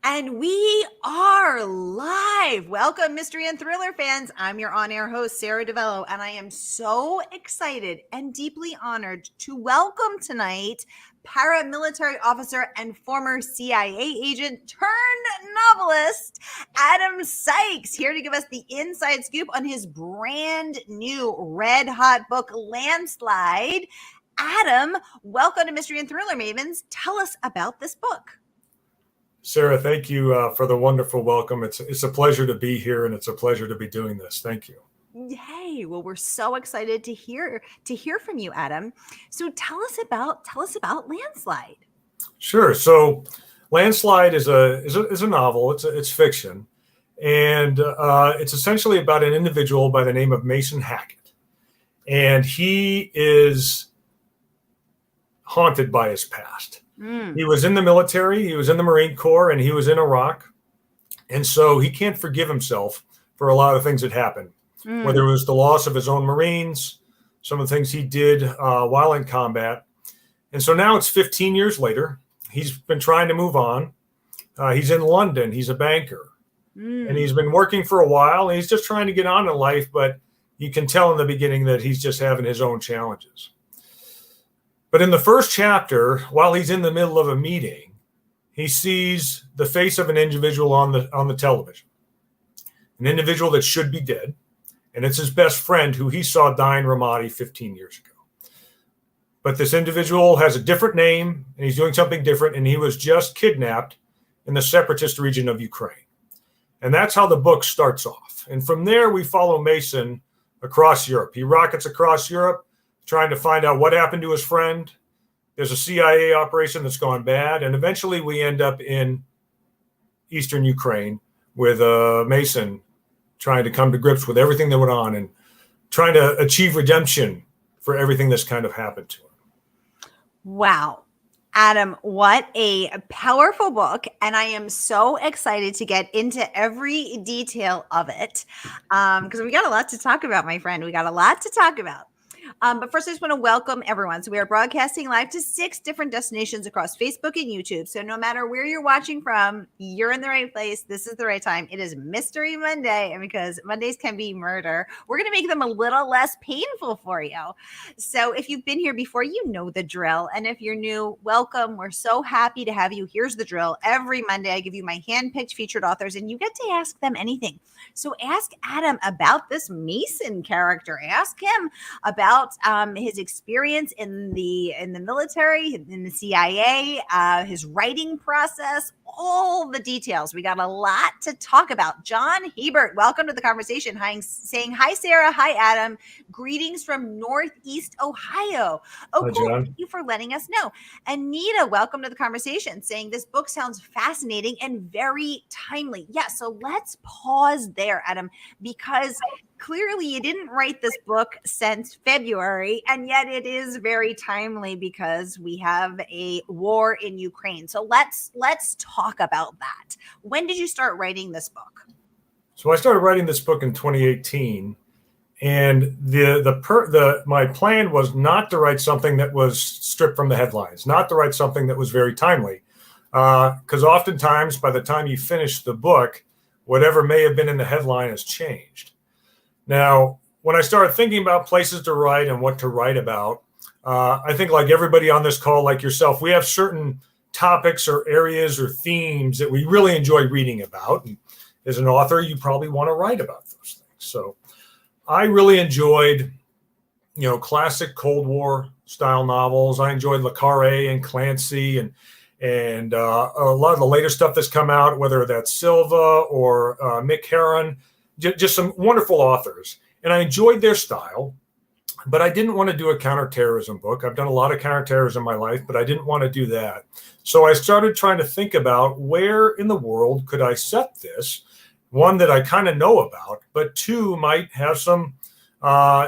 And we are live. Welcome, mystery and thriller fans. I'm your on-air host, Sara DiVello, and I am so excited and deeply honored to welcome tonight paramilitary officer and former CIA agent turned novelist, Adam Sikes, here to give us the inside scoop on his brand new red-hot book, Landslide. Adam, welcome to Mystery and Thriller Mavens. Tell us about this book. Sara, thank you for the wonderful welcome. It's a pleasure to be here, and it's a pleasure to be doing this. Thank you. Yay! Well, we're so excited to hear from you, Adam. So tell us about Landslide. Sure. So, Landslide is a novel. It's fiction, and it's essentially about an individual by the name of Mason Hackett, and he is haunted by his past. He was in the military, he was in the Marine Corps, and he was in Iraq. And so he can't forgive himself for a lot of things that happened, whether it was the loss of his own Marines, some of the things he did while in combat. And so now it's 15 years later. He's been trying to move on. He's in London. He's a banker. And he's been working for a while. And he's just trying to get on in life, but you can tell in the beginning that he's just having his own challenges. But in the first chapter, while he's in the middle of a meeting, he sees the face of an individual on the television, an individual that should be dead, and it's his best friend who he saw die in Ramadi 15 years ago. But this individual has a different name, and he's doing something different, and he was just kidnapped in the separatist region of Ukraine. And that's how the book starts off. And from there, we follow Mason across Europe. He rockets across Europe, trying to find out what happened to his friend. There's a CIA operation that's gone bad. And eventually we end up in eastern Ukraine with Mason trying to come to grips with everything that went on and trying to achieve redemption for everything that's kind of happened to him. Wow. Adam, what a powerful book. And I am so excited to get into every detail of it because we got a lot to talk about, my friend. We got a lot to talk about. But first, I just want to welcome everyone. So we are broadcasting live to 6 different destinations across Facebook and YouTube. So no matter where you're watching from, you're in the right place. This is the right time. It is Mystery Monday. And because Mondays can be murder, we're going to make them a little less painful for you. So if you've been here before, you know the drill. And if you're new, welcome. We're so happy to have you. Here's the drill. Every Monday, I give you my handpicked featured authors, and you get to ask them anything. So ask Adam about this Mason character. Ask him about his experience in the military, in the CIA, his writing process, all the details. We got a lot to talk about. John Hebert, welcome to the conversation. Saying hi, Sara. Hi, Adam. Greetings from Northeast Ohio. Oh, Hi, cool. John. Thank you for letting us know. Anita, welcome to the conversation. Saying this book sounds fascinating and very timely. Yeah, so let's pause there, Adam, because clearly you didn't write this book since February, and yet it is very timely because we have a war in Ukraine. So let's talk about that. When did you start writing this book? So I started writing this book in 2018, and my plan was not to write something that was stripped from the headlines, not to write something that was very timely, because oftentimes by the time you finish the book, whatever may have been in the headline has changed. Now, when I started thinking about places to write and what to write about, I think like everybody on this call, like yourself, we have certain topics or areas or themes that we really enjoy reading about. And as an author, you probably want to write about those things. So I really enjoyed, classic Cold War style novels. I enjoyed Le Carré and Clancy and a lot of the later stuff that's come out, whether that's Silva or Mick Herron. Just some wonderful authors. And I enjoyed their style, but I didn't want to do a counterterrorism book. I've done a lot of counterterrorism in my life, but I didn't want to do that. So I started trying to think about where in the world could I set this, one that I kind of know about, but two might have some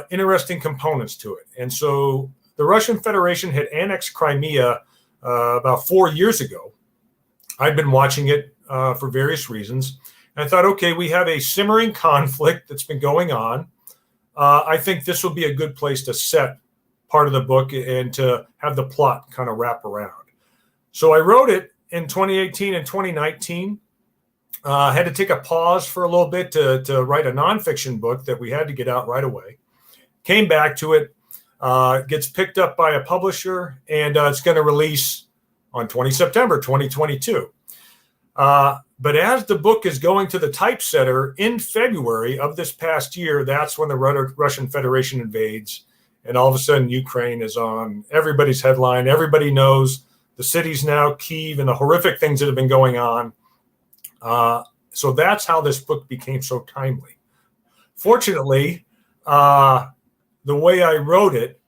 interesting components to it. And so the Russian Federation had annexed Crimea about 4 years ago. I'd been watching it for various reasons. And I thought, okay, we have a simmering conflict that's been going on. I think this will be a good place to set part of the book and to have the plot kind of wrap around. So I wrote it in 2018 and 2019. Had to take a pause for a little bit to write a nonfiction book that we had to get out right away. Came back to it, gets picked up by a publisher, and it's going to release on 20 September 2022. But as the book is going to the typesetter in February of this past year, that's when the Russian Federation invades. And all of a sudden, Ukraine is on everybody's headline. Everybody knows the city's now Kyiv and the horrific things that have been going on. So that's how this book became so timely. Fortunately, the way I wrote it,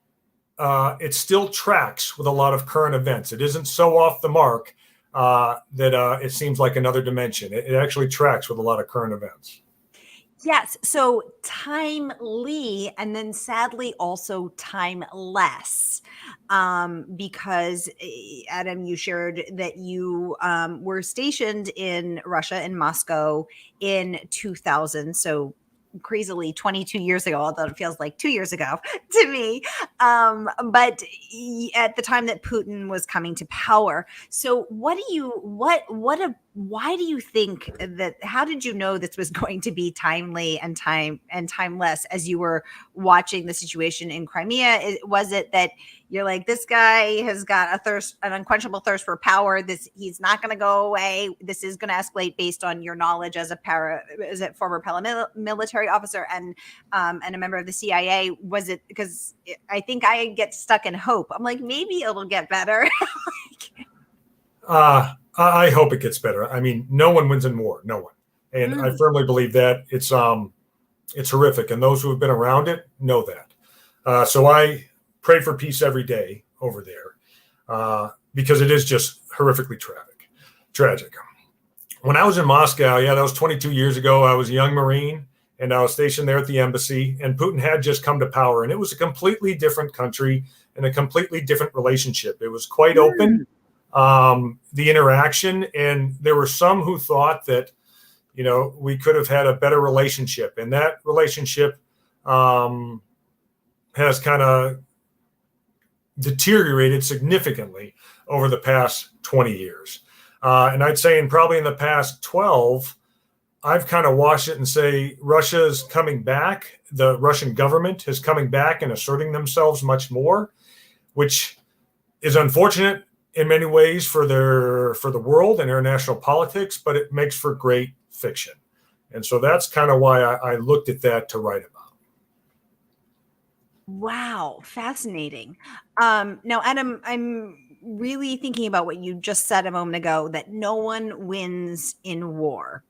it still tracks with a lot of current events. It isn't so off the mark that it seems like another dimension. It actually tracks with a lot of current events. Yes. So timely, and then sadly also timeless, because Adam, you shared that you were stationed in Russia, in Moscow, in 2000. So crazily 22 years ago, although it feels like 2 years ago to me. But at the time that Putin was coming to power. So why do you think that, how did you know this was going to be timely and timeless as you were watching the situation in Crimea? Was it that you're like, this guy has got an unquenchable thirst for power. He's not going to go away. This is going to escalate based on your knowledge as a former paramilitary officer and a member of the CIA. Was it because I think I get stuck in hope? I'm like, maybe it'll get better. I hope it gets better. I mean, no one wins in war, no one. And I firmly believe that it's horrific. And those who have been around it know that. So I pray for peace every day over there because it is just horrifically tragic. When I was in Moscow, that was 22 years ago. I was a young Marine and I was stationed there at the embassy, and Putin had just come to power, and it was a completely different country and a completely different relationship. It was quite open, the interaction, and there were some who thought that, we could have had a better relationship, and that relationship has kind of deteriorated significantly over the past 20 years. And I'd say probably in the past 12, I've kind of watched it and say Russia's coming back. The Russian government is coming back and asserting themselves much more, which is unfortunate in many ways for the world and international politics, but it makes for great fiction. And so that's kind of why I looked at that to write about. Wow, fascinating. Now, Adam, I'm really thinking about what you just said a moment ago, that no one wins in war,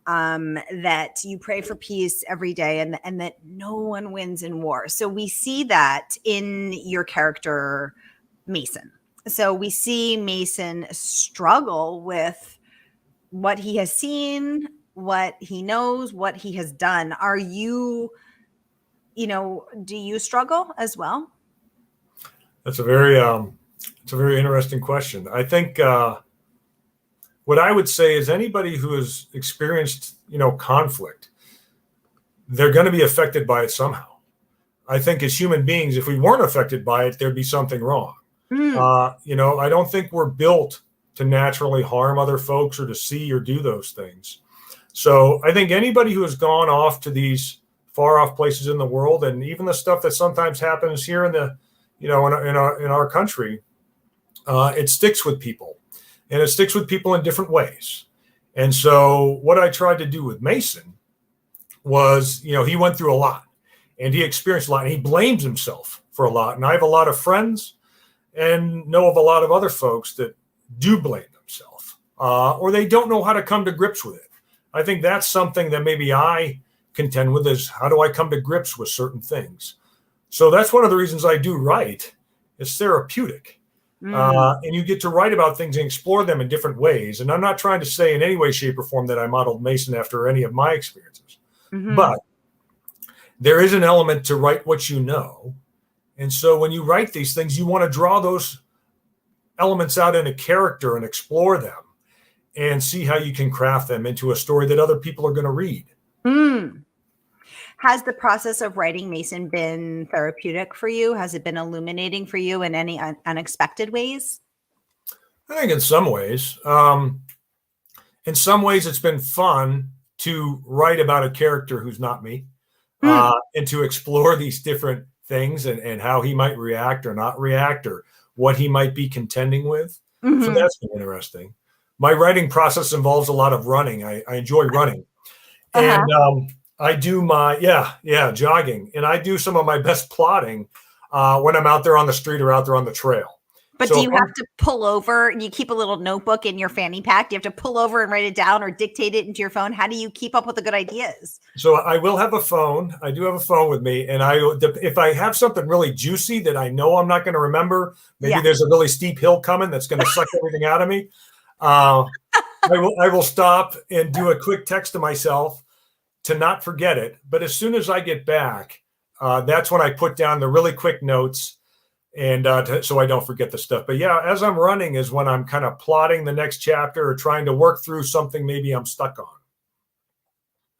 that you pray for peace every day, and that no one wins in war. So we see that in your character, Mason. So we see Mason struggle with what he has seen, what he knows, what he has done. Are you, do you struggle as well? That's a very interesting question. I think what I would say is anybody who has experienced, conflict, they're going to be affected by it somehow. I think as human beings, if we weren't affected by it, there'd be something wrong. I don't think we're built to naturally harm other folks or to see or do those things. So I think anybody who has gone off to these far off places in the world, and even the stuff that sometimes happens here in the, in our country, it sticks with people, and it sticks with people in different ways. And so what I tried to do with Mason was, he went through a lot and he experienced a lot, and he blames himself for a lot. And I have a lot of friends and know of a lot of other folks that do blame themselves, or they don't know how to come to grips with it. I think that's something that maybe I contend with, is how do I come to grips with certain things? So that's one of the reasons I do write. It's therapeutic. And you get to write about things and explore them in different ways. And I'm not trying to say in any way, shape, or form that I modeled Mason after any of my experiences. But there is an element to write what you know. And so when you write these things, you want to draw those elements out in a character and explore them and see how you can craft them into a story that other people are going to read. Has the process of writing Mason been therapeutic for you? Has it been illuminating for you in any unexpected ways? I think in some ways. In some ways, it's been fun to write about a character who's not me, Mm. and to explore these different things and how he might react or not react or what he might be contending with. So Hmm. that's been interesting. My writing process involves a lot of running. I enjoy running. Uh-huh. And I do jogging. And I do some of my best plotting when I'm out there on the street or out there on the trail. But do So if you I'm have to pull over? You keep a little notebook in your fanny pack. Do you have to pull over and write it down or dictate it into your phone? How do you keep up with the good ideas? So I will have a phone. I do have a phone with me, and if I have something really juicy that I know I'm not going to remember, maybe Yeah. there's a really steep hill coming that's going to suck everything out of me. Uh, I will stop and do a quick text to myself to not forget it. But as soon as I get back, that's when I put down the really quick notes and so I don't forget the stuff. But yeah, as I'm running is when I'm kind of plotting the next chapter or trying to work through something maybe I'm stuck on.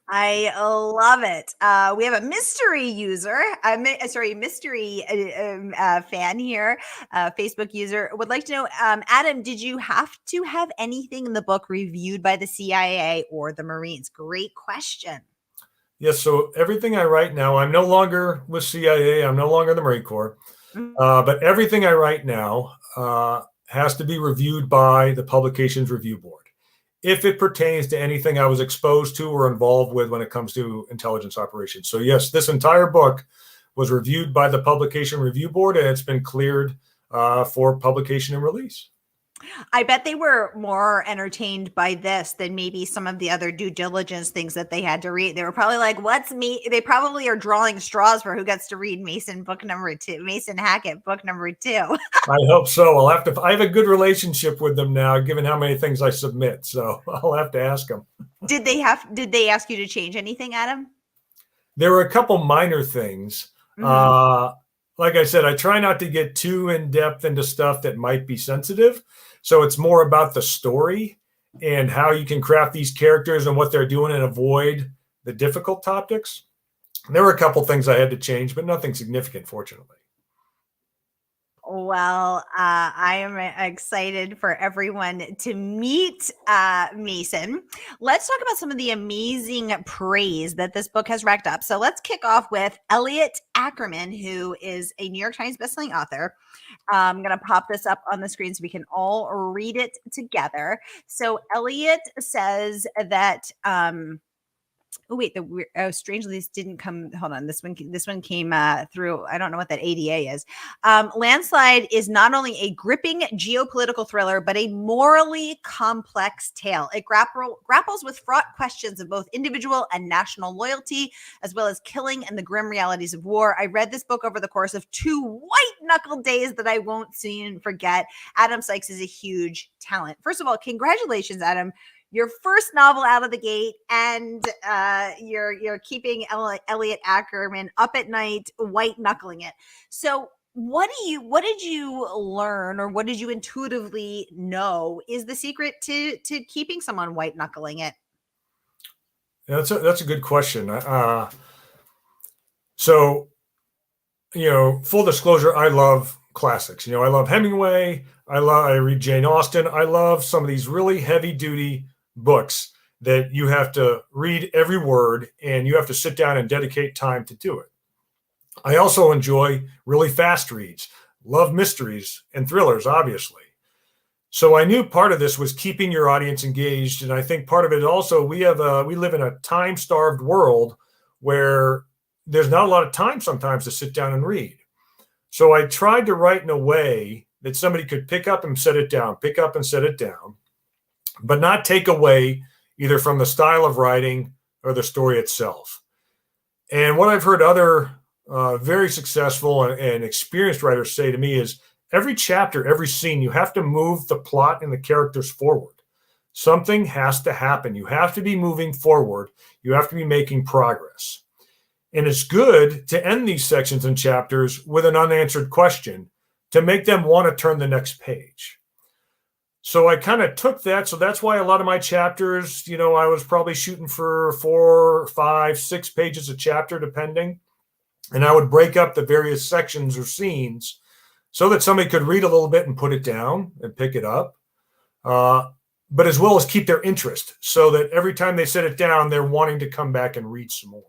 I love it. We have a mystery user, mystery fan here, Facebook user would like to know, Adam, did you have to have anything in the book reviewed by the CIA or the Marines? Great question. Yes, so everything I write now, I'm no longer with CIA, I'm no longer in the Marine Corps, but everything I write now has to be reviewed by the Publications Review Board if it pertains to anything I was exposed to or involved with when it comes to intelligence operations. So yes, this entire book was reviewed by the Publication Review Board, and it's been cleared for publication and release. I bet they were more entertained by this than maybe some of the other due diligence things that they had to read. They were probably like, what's me? They probably are drawing straws for who gets to read Mason Hackett book number 2. I hope so. I have a good relationship with them now, given how many things I submit. So I'll have to ask them. Did they ask you to change anything, Adam? There were a couple minor things. Mm-hmm. Like I said, I try not to get too in depth into stuff that might be sensitive. So it's more about the story and how you can craft these characters and what they're doing and avoid the difficult topics. There were a couple things I had to change, but nothing significant, fortunately. Well, I am excited for everyone to meet Mason. Let's talk about some of the amazing praise that this book has racked up. So let's kick off with Elliot Ackerman, who is a New York Times bestselling author. I'm going to pop this up on the screen so we can all read it together. So Elliot says that strangely this didn't come. Hold on, this one came through. I don't know what that ADA is. Landslide is not only a gripping geopolitical thriller, but a morally complex tale. It grapples with fraught questions of both individual and national loyalty, as well as killing and the grim realities of war. I read this book over the course of 2 white-knuckled days that I won't soon forget. Adam Sikes is a huge talent. First of all, congratulations, Adam. Your first novel out of the gate, and you're keeping Elliot Ackerman up at night, white knuckling it. So, what did you learn, or what did you intuitively know is the secret to keeping someone white knuckling it? Yeah, that's a good question. So, full disclosure, I love classics. I love Hemingway. I read Jane Austen. I love some of these really heavy duty books that you have to read every word and you have to sit down and dedicate time to do it. I also enjoy really fast reads, love mysteries and thrillers, obviously. So I knew part of this was keeping your audience engaged. And I think part of it also, we live in a time-starved world where there's not a lot of time sometimes to sit down and read. So I tried to write in a way that somebody could pick up and set it down, but not take away either from the style of writing or the story itself. And what I've heard other very successful and experienced writers say to me is every chapter, every scene, you have to move the plot and the characters forward. Something has to happen. You have to be moving forward. You have to be making progress. And it's good to end these sections and chapters with an unanswered question to make them want to turn the next page. So I kind of took that. So that's why a lot of my chapters, I was probably shooting for 4, 5, 6 pages a chapter, depending. And I would break up the various sections or scenes so that somebody could read a little bit and put it down and pick it up. but as well as keep their interest so that every time they set it down, they're wanting to come back and read some more.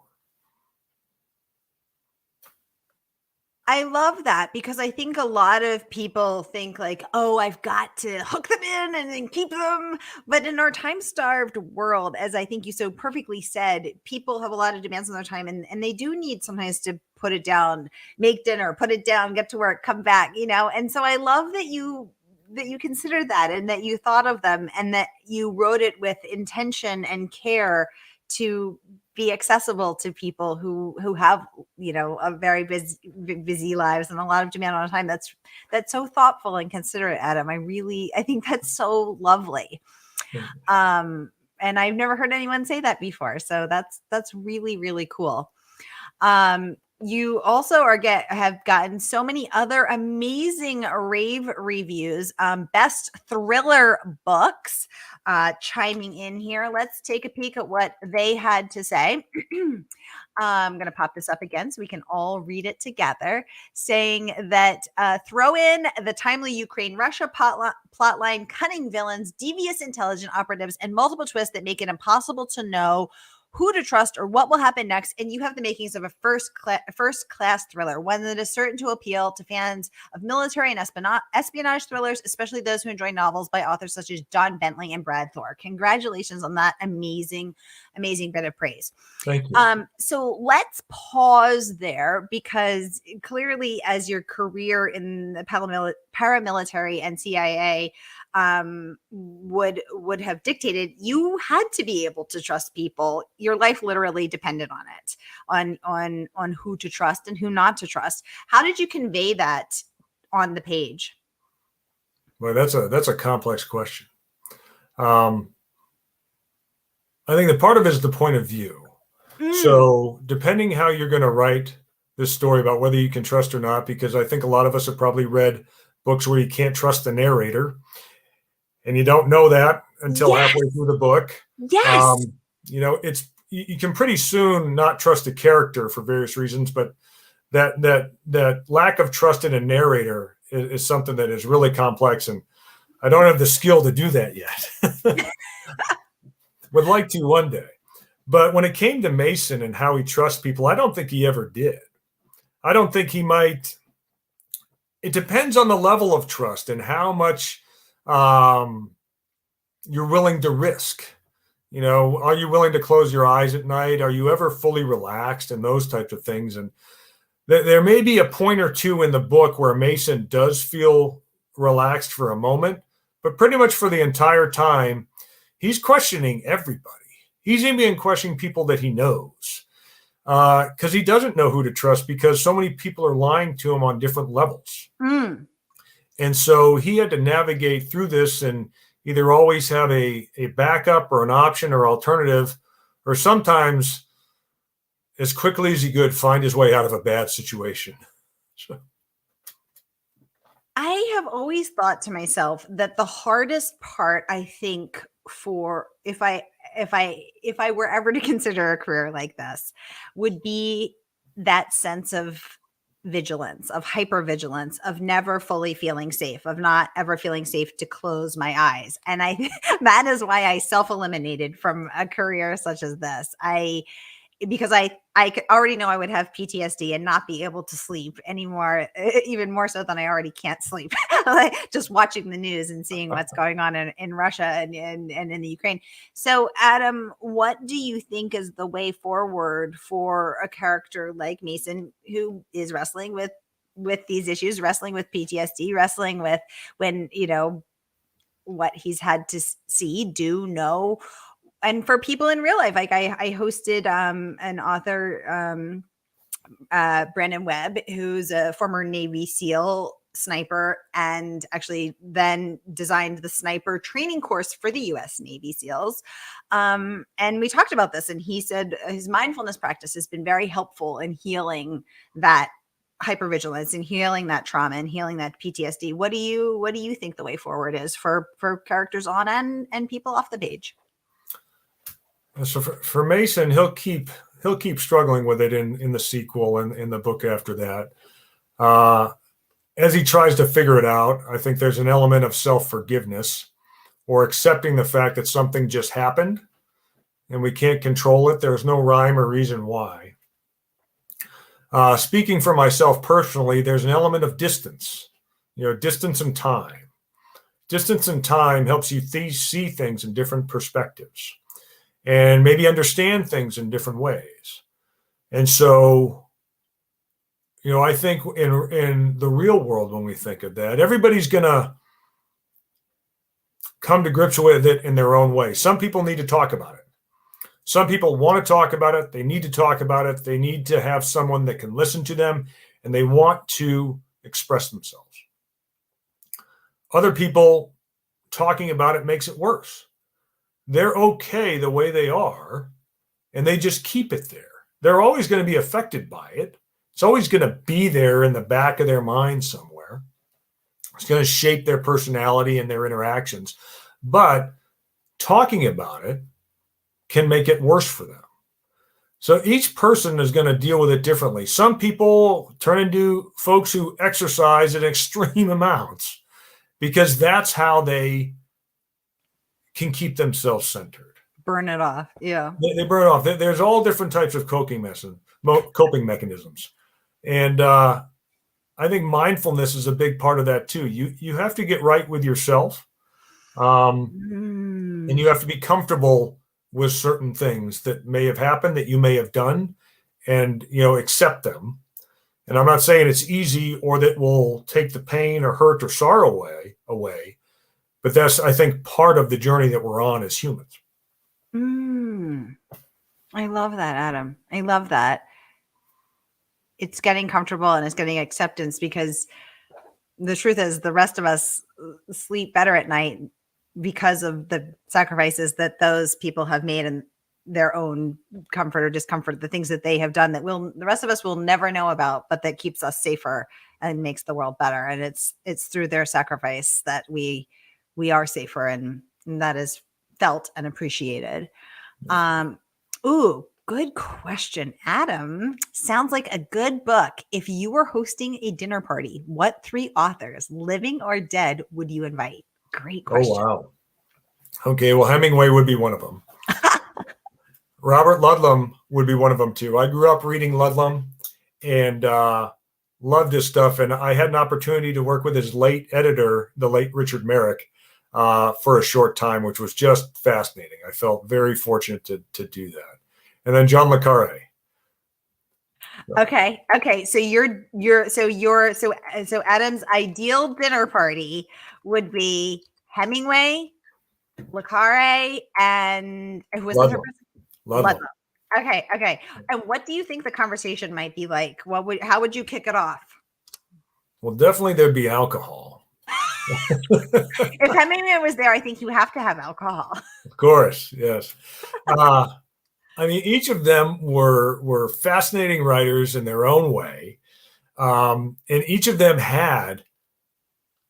I love that because I think a lot of people think like, oh, I've got to hook them in and then keep them. But in our time-starved world, as I think you so perfectly said, people have a lot of demands on their time and they do need sometimes to put it down, make dinner, put it down, get to work, come back, And so I love that you considered that and that you thought of them and that you wrote it with intention and care to be accessible to people who have a very busy lives and a lot of demand on time. That's so thoughtful and considerate, Adam. I think that's so lovely. And I've never heard anyone say that before, so that's really, really cool. You also have gotten so many other amazing rave reviews, best thriller books, chiming in here. Let's take a peek at what they had to say. I'm going to pop this up again so we can all read it together, saying that throw in the timely Ukraine-Russia plotline, cunning villains, devious intelligent operatives, and multiple twists that make it impossible to know who to trust or what will happen next, and you have the makings of a first-class thriller, one that is certain to appeal to fans of military and espionage thrillers, especially those who enjoy novels by authors such as John Bentley and Brad Thor. Congratulations on that amazing, amazing bit of praise. Thank you. So let's pause there because clearly, as your career in the paramilitary and CIA would have dictated, you had to be able to trust people. Your life literally depended on it, on who to trust and who not to trust. How did you convey that on the page? Well, that's a complex question. I think the part of it is the point of view. So depending how you're going to write this story about whether you can trust or not, because I think a lot of us have probably read books where you can't trust the narrator. And you don't know that until halfway through the book. Yes. You can pretty soon not trust a character for various reasons, but that lack of trust in a narrator is something that is really complex, and I don't have the skill to do that yet. Would like to one day. But when it came to Mason and how he trusts people, I don't think he ever did. I don't think he might. It depends on the level of trust and how much you're willing to risk. Are you willing to close your eyes at night? Are you ever fully relaxed and those types of things? And there may be a point or two in the book where Mason does feel relaxed for a moment, but pretty much for the entire time, he's questioning everybody. He's even questioning people that he knows because he doesn't know who to trust because so many people are lying to him on different levels. And so he had to navigate through this and either always have a backup or an option or alternative, or sometimes as quickly as he could find his way out of a bad situation. So. I have always thought to myself that the hardest part, I think, for if I were ever to consider a career like this, would be that sense of vigilance, of hypervigilance, of never fully feeling safe, of not ever feeling safe to close my eyes. And that is why I self-eliminated from a career such as this. Because I already know I would have PTSD and not be able to sleep anymore, even more so than I already can't sleep. Just watching the news and seeing what's going on in Russia and in the Ukraine. So, Adam, what do you think is the way forward for a character like Mason, who is wrestling with these issues, wrestling with PTSD, wrestling with what he's had to see, do, know? And for people in real life, like I hosted an author, Brandon Webb, who's a former Navy SEAL sniper and actually then designed the sniper training course for the U.S. Navy SEALs. And we talked about this, and he said his mindfulness practice has been very helpful in healing that hypervigilance and healing that trauma and healing that PTSD. What do you think the way forward is for characters on and people off the page? So for Mason, he'll keep struggling with it in the sequel and in the book after that. As he tries to figure it out, I think there's an element of self-forgiveness or accepting the fact that something just happened and we can't control it. There's no rhyme or reason why. Speaking for myself personally, there's an element of distance, distance and time. Distance and time helps you see things in different perspectives and maybe understand things in different ways. And so, I think in the real world, when we think of that, everybody's going to come to grips with it in their own way. Some people need to talk about it. Some people want to talk about it. They need to talk about it. They need to have someone that can listen to them, and they want to express themselves. Other people talking about it makes it worse. They're okay the way they are, and they just keep it there. They're always going to be affected by it. It's always going to be there in the back of their mind somewhere. It's going to shape their personality and their interactions. But talking about it can make it worse for them. So each person is going to deal with it differently. Some people turn into folks who exercise in extreme amounts because that's how they can keep themselves centered. Burn it off. Yeah. They burn it off. There's all different types of coping mechanisms. And I think mindfulness is a big part of that too. You have to get right with yourself. And you have to be comfortable with certain things that may have happened, that you may have done, and, accept them. And I'm not saying it's easy or that will take the pain or hurt or sorrow away, but that's, I think, part of the journey that we're on as humans. I love that, Adam. I love that. It's getting comfortable and it's getting acceptance, because the truth is the rest of us sleep better at night because of the sacrifices that those people have made in their own comfort or discomfort, the things that they have done that the rest of us will never know about, but that keeps us safer and makes the world better. And it's through their sacrifice that we are safer, and that is felt and appreciated. Good question. Adam, sounds like a good book. If you were hosting a dinner party, what 3 authors, living or dead, would you invite? Great question. Oh, wow. Okay, well, Hemingway would be one of them. Robert Ludlum would be one of them, too. I grew up reading Ludlum and loved his stuff, and I had an opportunity to work with his late editor, the late Richard Merrick, for a short time, which was just fascinating. I felt very fortunate to do that. And then John le Carré. Okay. So Adam's ideal dinner party would be Hemingway, le Carré, and who was the third person? Ludlum. Okay. And what do you think the conversation might be like? How would you kick it off? Well, definitely there'd be alcohol. If Hemingway was there, I think you have to have alcohol. Of course, yes. I mean, each of them were fascinating writers in their own way, and each of them had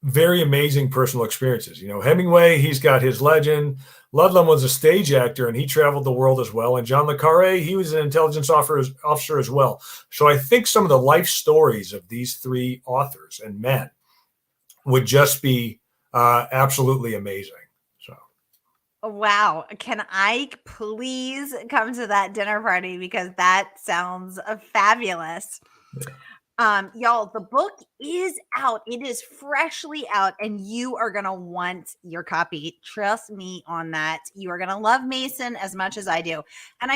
very amazing personal experiences. Hemingway, he's got his legend. Ludlum was a stage actor, and he traveled the world as well. And John le Carré, he was an intelligence officer as well. So I think some of the life stories of these 3 authors and men would just be absolutely amazing. Wow. Can I please come to that dinner party? Because that sounds fabulous. Yeah. Y'all, the book is out. It is freshly out, and you are going to want your copy. Trust me on that. You are going to love Mason as much as I do. And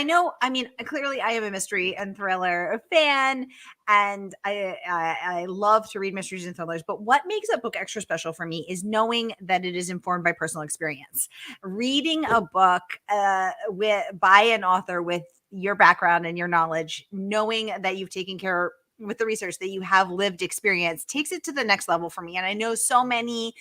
clearly I am a mystery and thriller fan, and I love to read mysteries and thrillers. But what makes a book extra special for me is knowing that it is informed by personal experience. Reading a book by an author with your background and your knowledge, knowing that you've taken care with the research, that you have lived experience, takes it to the next level for me. And I know so many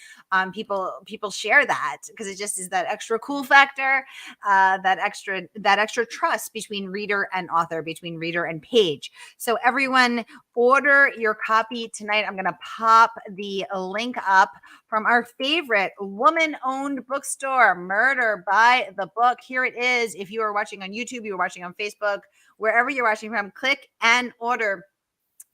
people share that, because it just is that extra cool factor, that extra trust between reader and author, between reader and page. So everyone, order your copy tonight. I'm going to pop the link up from our favorite woman-owned bookstore, Murder by the Book. Here it is. If you are watching on YouTube, you are watching on Facebook, wherever you're watching from, click and order.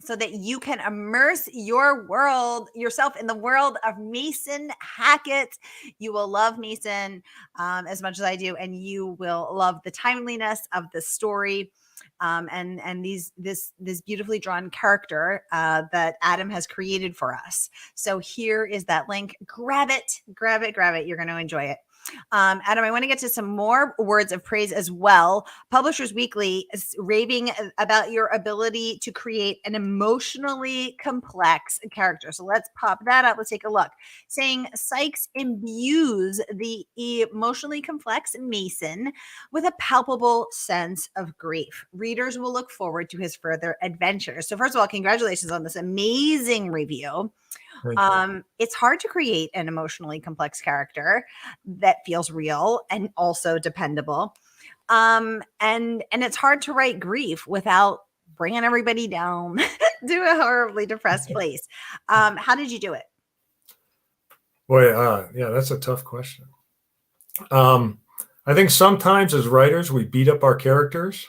so that you can immerse yourself in the world of Mason Hackett. You will love Mason as much as I do, and you will love the timeliness of the story. And this beautifully drawn character that Adam has created for us. So here is that link. Grab it. You're going to enjoy it. Adam, I want to get to some more words of praise as well. Publishers Weekly is raving about your ability to create an emotionally complex character. So let's pop that up. Let's take a look. Saying Sikes imbues the emotionally complex Mason with a palpable sense of grief. Readers will look forward to his further adventures. So first of all, congratulations on this amazing review. It's hard to create an emotionally complex character that feels real and also dependable. And it's hard to write grief without bringing everybody down to a horribly depressed place. How did you do it? Boy, yeah, that's a tough question. I think sometimes as writers, we beat up our characters.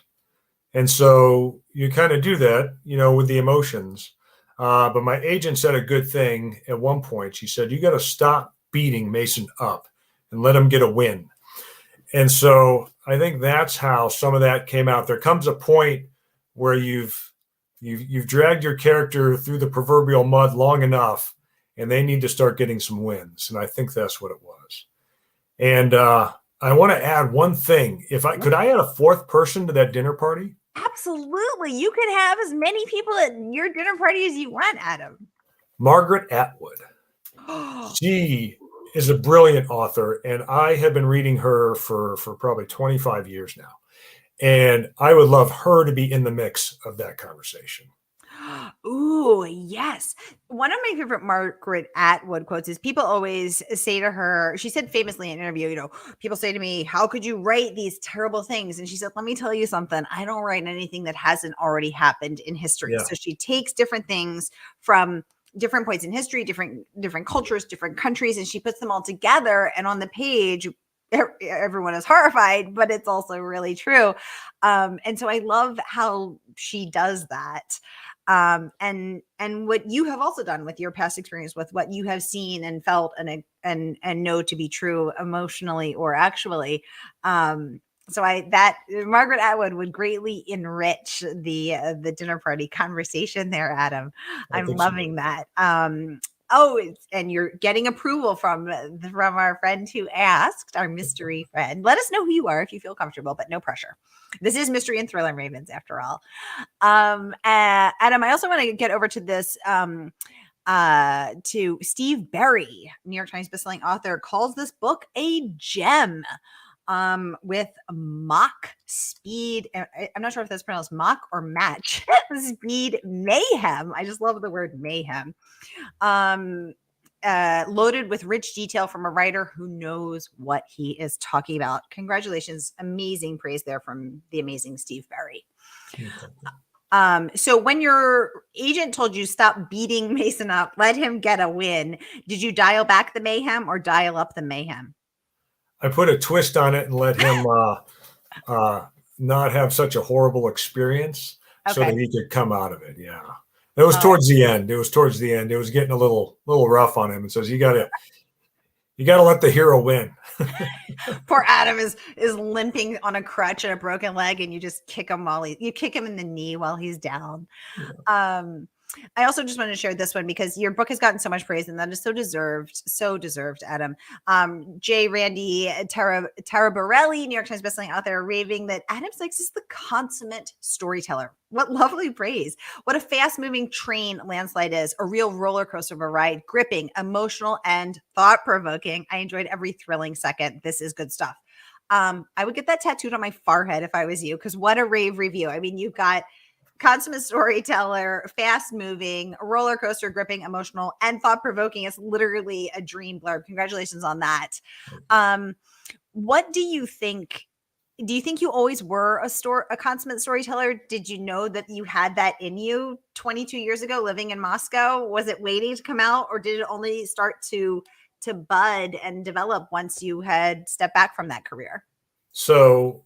And so you kind of do that, with the emotions. But my agent said a good thing at one point. She said, you got to stop beating Mason up and let him get a win. And so I think that's how some of that came out. There comes a point where you've dragged your character through the proverbial mud long enough, and they need to start getting some wins. And I think that's what it was. And I want to add one thing. Could I add a fourth person to that dinner party? Absolutely. You can have as many people at your dinner party as you want, Adam. Margaret Atwood. She is a brilliant author, and I have been reading her for probably 25 years now. And I would love her to be in the mix of that conversation. Ooh, yes. One of my favorite Margaret Atwood quotes is people always say to her, she said famously in an interview, people say to me, how could you write these terrible things? And she said, let me tell you something. I don't write anything that hasn't already happened in history. Yeah. So she takes different things from different points in history, different cultures, different countries, and she puts them all together. And on the page, everyone is horrified, but it's also really true. And so I love how she does that. And what you have also done with your past experience, with what you have seen and felt and know to be true emotionally or actually. So that Margaret Atwood would greatly enrich the dinner party conversation there, Adam. I'm loving that. And you're getting approval from our friend who asked, our mystery friend. Let us know who you are if you feel comfortable, but no pressure. This is Mystery and Thriller Ravens, after all. Adam, I also want to get over to this to Steve Berry, New York Times bestselling author, calls this book a gem. With Mach speed. I'm not sure if that's pronounced Mach or match. Speed mayhem. I just love the word mayhem. Loaded with rich detail from a writer who knows what he is talking about. Congratulations. Amazing praise there from the amazing Steve Berry. So when your agent told you stop beating Mason up, let him get a win, did you dial back the mayhem or dial up the mayhem? I put a twist on it and let him not have such a horrible experience so that he could come out of it. Yeah. It was towards the end. It was getting a little rough on him, and says, you gotta let the hero win. Poor Adam is limping on a crutch and a broken leg, and you just kick him you kick him in the knee while he's down. Yeah. I also just want to share this one because your book has gotten so much praise, and that is so deserved, Adam. J. Randy Taraborelli, New York Times bestselling author, raving that Adam Sikes is the consummate storyteller. What lovely praise. What a fast-moving train Landslide is, a real roller coaster of a ride, gripping, emotional, and thought-provoking. I enjoyed every thrilling second. This is good stuff. I would get that tattooed on my forehead if I was you, because what a rave review. I mean, you've got consummate storyteller, fast moving, roller coaster gripping, emotional, and thought provoking. It's literally a dream blurb. Congratulations on that. What do you think? Do you think you always were a consummate storyteller? Did you know that you had that in you 22 years ago living in Moscow? Was it waiting to come out, or did it only start to bud and develop once you had stepped back from that career? So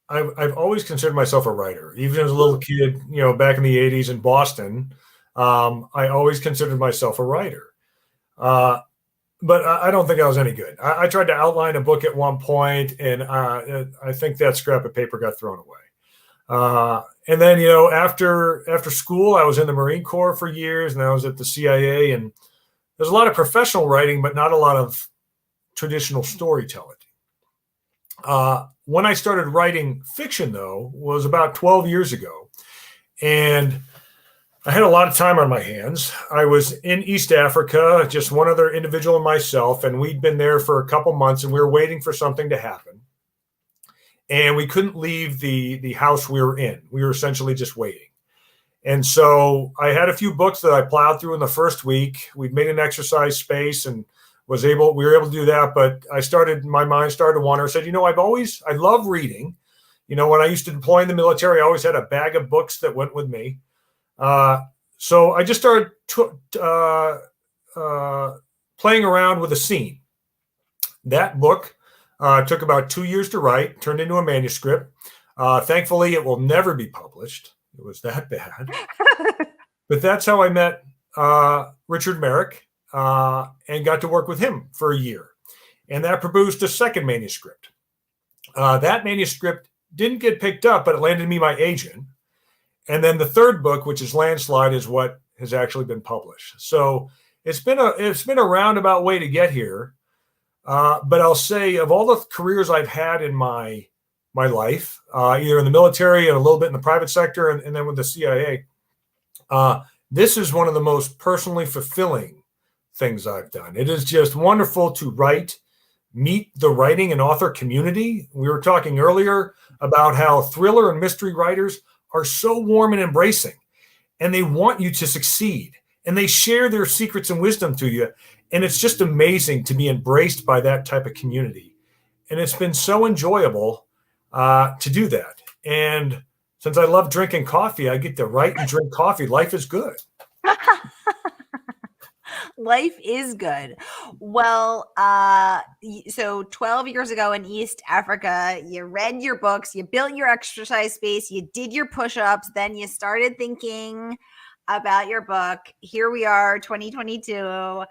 I've always considered myself a writer, even as a little kid. Back in the '80s in Boston, I always considered myself a writer. But I don't think I was any good. I tried to outline a book at one point, and I think that scrap of paper got thrown away. And then, after school, I was in the Marine Corps for years, and I was at the CIA. And there's a lot of professional writing, but not a lot of traditional storytelling. When I started writing fiction, though, was about 12 years ago, and I had a lot of time on my hands. I was in East Africa, just one other individual and myself, and we'd been there for a couple months, and we were waiting for something to happen. And we couldn't leave the house we were in. We were essentially just waiting. And so I had a few books that I plowed through in the first week. We'd made an exercise space and we were able to do that. But my mind started to wander. I said, I love reading. When I used to deploy in the military, I always had a bag of books that went with me. So I just started playing around with a scene. That book took about 2 years to write, turned into a manuscript. Thankfully, it will never be published. It was that bad. But that's how I met Richard Merrick and got to work with him for a year. And that produced a second manuscript. That manuscript didn't get picked up, but it landed me my agent. And then the third book, which is Landslide, is what has actually been published. So it's been a roundabout way to get here. But I'll say, of all the careers I've had in my life, either in the military and a little bit in the private sector, and then with the CIA, this is one of the most personally fulfilling things I've done. It is just wonderful to write, meet the writing and author community. We were talking earlier about how thriller and mystery writers are so warm and embracing, and they want you to succeed, and they share their secrets and wisdom to you. And it's just amazing to be embraced by that type of community. And it's been so enjoyable to do that. And since I love drinking coffee, I get to write and drink coffee. Life is good. Life is good. Well, so 12 years ago in East Africa, you read your books, you built your exercise space, you did your push-ups, then you started thinking about your book. Here we are, 2022.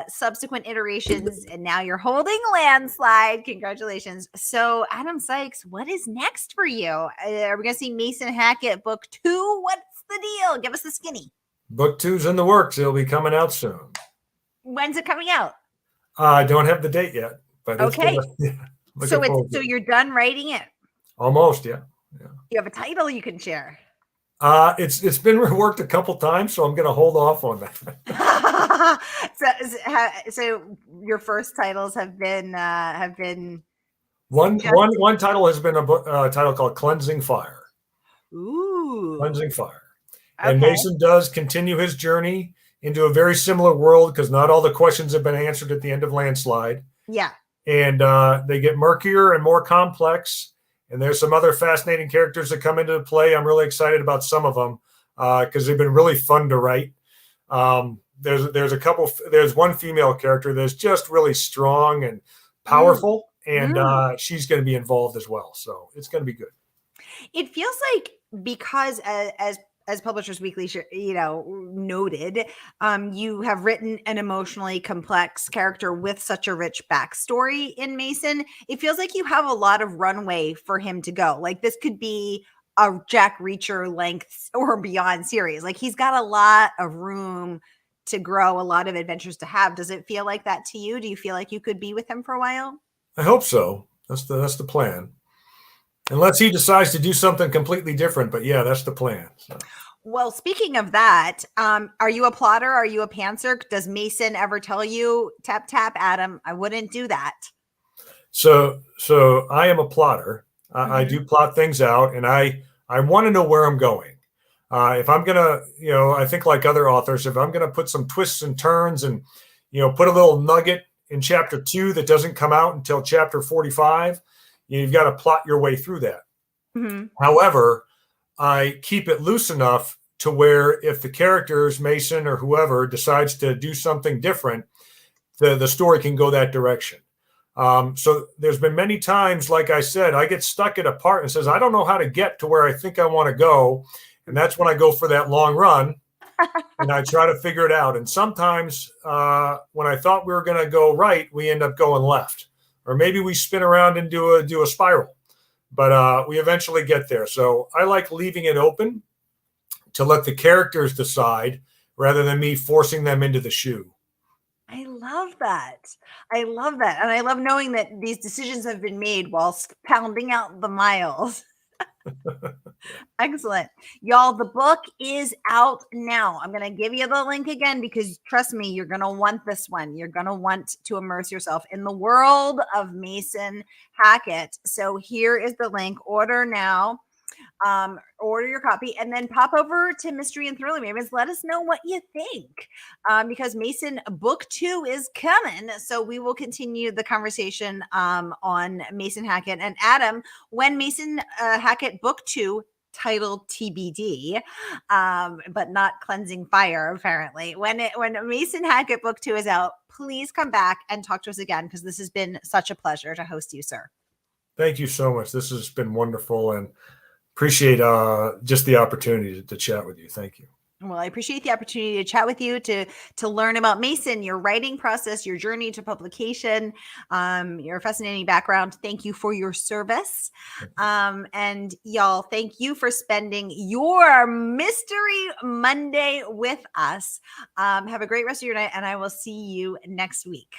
Subsequent iterations, and now you're holding Landslide. Congratulations. So, Adam Sikes, what is next for you? Are we going to see Mason Hackett book 2? What's the deal? Give us the skinny. Book 2's in the works. It'll be coming out soon. When's it coming out? I don't have the date yet, but okay. So you're done writing it? Almost, yeah. You have a title you can share? It's been reworked a couple times, so I'm going to hold off on that. So your first titles have been one title has been a title called Cleansing Fire. Ooh, Cleansing Fire. Okay. And Mason does continue his journey into a very similar world because not all the questions have been answered at the end of Landslide. Yeah, and they get murkier and more complex. And there's some other fascinating characters that come into play. I'm really excited about some of them because they've been really fun to write. There's one female character that's just really strong and powerful, and she's going to be involved as well. So it's going to be good. It feels like because as Publishers Weekly, noted, you have written an emotionally complex character with such a rich backstory in Mason. It feels like you have a lot of runway for him to go. Like this could be a Jack Reacher length or beyond series. Like he's got a lot of room to grow, a lot of adventures to have. Does it feel like that to you? Do you feel like you could be with him for a while? I hope so. That's the plan. Unless he decides to do something completely different. But yeah, that's the plan. So. Well, speaking of that, are you a plotter? Are you a pantser? Does Mason ever tell you, tap, tap, Adam, I wouldn't do that? So I am a plotter. I do plot things out, and I want to know where I'm going. If I'm going to, I think like other authors, if I'm going to put some twists and turns and, put a little nugget in chapter 2 that doesn't come out until chapter 45, you've got to plot your way through that. Mm-hmm. However, I keep it loose enough to where if the characters, Mason or whoever, decides to do something different, the story can go that direction. So there's been many times, like I said, I get stuck at a part and says, I don't know how to get to where I think I want to go. And that's when I go for that long run and I try to figure it out. And sometimes when I thought we were going to go right, we end up going left, or maybe we spin around and do a spiral, but we eventually get there. So I like leaving it open to let the characters decide rather than me forcing them into the shoe. I love that. I love that. And I love knowing that these decisions have been made whilst pounding out the miles. Excellent. Y'all, the book is out now. I'm going to give you the link again because trust me, you're going to want this one. You're going to want to immerse yourself in the world of Mason Hackett. So here is the link. Order now. Order your copy and then pop over to Mystery and Thriller Mavens. Let us know what you think because Mason book 2 is coming. So we will continue the conversation on Mason Hackett and Adam when Mason Hackett book 2 titled TBD, but not Cleansing Fire, apparently. When Mason Hackett book 2 is out, please come back and talk to us again because this has been such a pleasure to host you, sir. Thank you so much. This has been wonderful and appreciate just the opportunity to chat with you. Thank you. Well, I appreciate the opportunity to chat with you, to learn about Mason, your writing process, your journey to publication, your fascinating background. Thank you for your service. And y'all, thank you for spending your Mystery Monday with us. Have a great rest of your night, and I will see you next week.